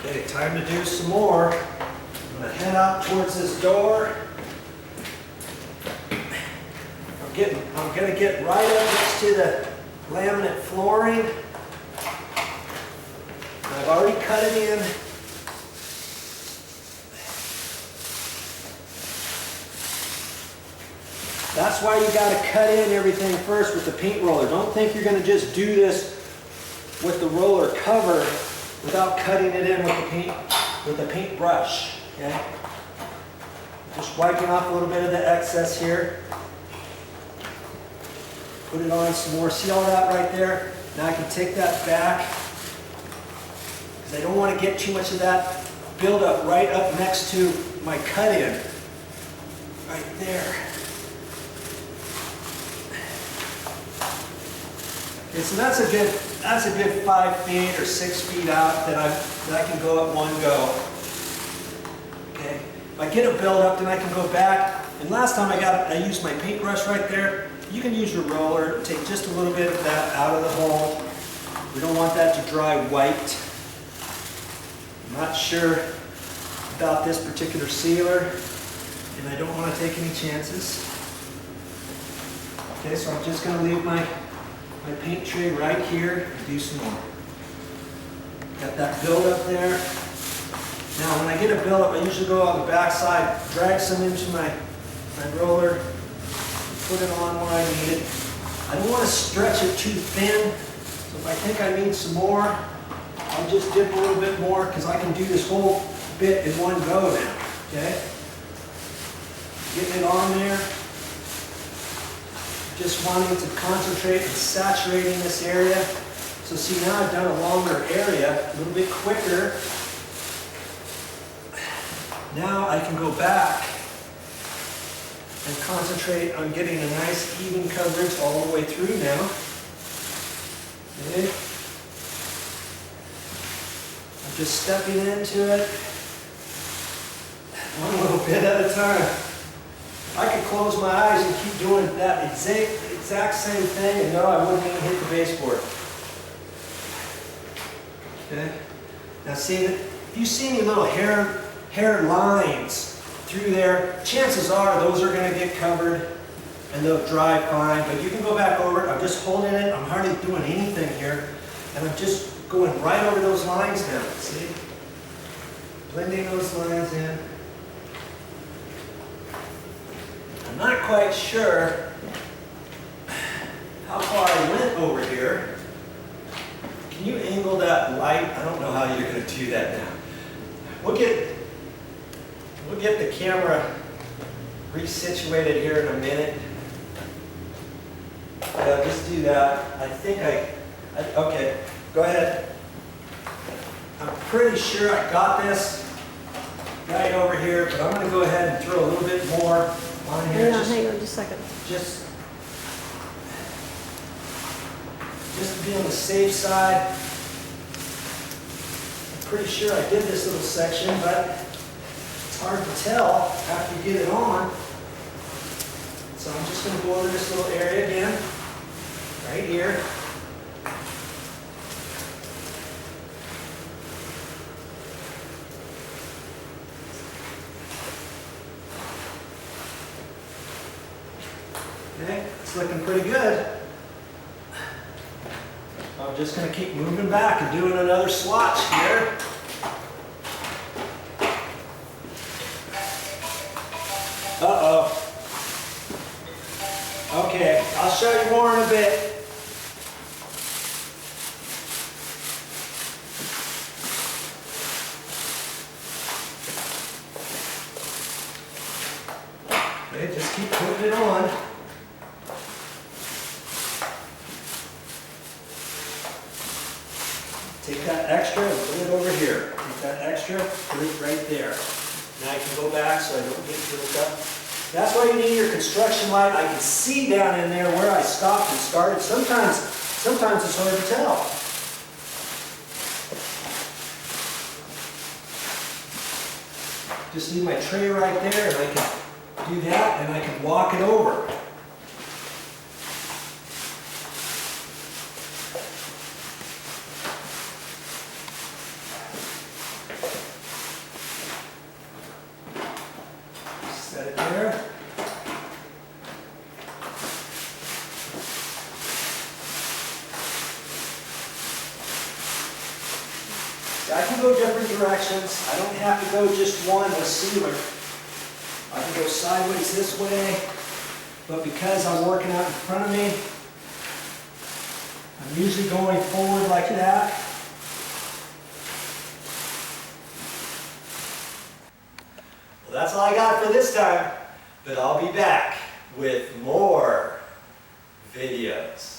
Okay, time to do some more. I'm gonna head out towards this door. I'm gonna get right up next to the laminate flooring. I've already cut it in. That's why you gotta cut in everything first with the paint roller. Don't think you're gonna just do this with the roller cover without cutting it in with the paintbrush. Okay? Just wiping off a little bit of the excess here. Put it on some more. See all that right there? Now I can take that back because I don't want to get too much of that buildup right up next to my cut-in. Right there. Okay, so that's a good 5 feet or 6 feet out that I can go at one go. Okay. If I get a buildup, then I can go back. And last time I used my paintbrush right there. You can use your roller, take just a little bit of that out of the hole. We don't want that to dry white. I'm not sure about this particular sealer, and I don't want to take any chances. Okay, so I'm just going to leave my paint tray right here and do some more. Got that buildup there. Now when I get a buildup, I usually go on the back side, drag some into my roller, put it on where I need it. I don't want to stretch it too thin, so if I think I need some more, I'll just dip a little bit more because I can do this whole bit in one go now, okay? Getting it on there. Just wanting to concentrate and saturating this area. So see, now I've done a longer area, a little bit quicker. Now I can go back and concentrate on getting a nice even coverage all the way through now. Okay. I'm just stepping into it one little bit at a time. I could close my eyes and keep doing that exact same thing and no, I wouldn't even hit the baseboard. Okay. Now see, if you see any little hair lines through there, chances are those are going to get covered and they'll dry fine, but you can go back over it. I'm just holding it. I'm hardly doing anything here. And I'm just going right over those lines now. See? Blending those lines in. I'm not quite sure how far I went over here. Can you angle that light? I don't know how you're going to do that now. We'll get the camera resituated here in a minute. Yeah, just do that. I think okay, go ahead. I'm pretty sure I got this right over here, but I'm going to go ahead and throw a little bit more on here. Hang on just a second. Just to be on the safe side. I'm pretty sure I did this little section, but it's hard to tell after you get it on. So I'm just going to go over this little area again, right here. Okay, it's looking pretty good. I'm just going to keep moving back and doing another swatch here. Uh-oh. Okay, I'll show you more in a bit. Okay, just keep putting it on. Take that extra and put it over here. Take that extra, put it right there. Now I can go back so I don't get filled up. That's why you need your construction light. I can see down in there where I stopped and started. Sometimes it's hard to tell. Just need my tray right there and I can do that and I can walk it over. I can go different directions. I don't have to go just one with sealer. I can go sideways this way, but because I'm working out in front of me, I'm usually going forward like that. Well, that's all I got for this time, but I'll be back with more videos.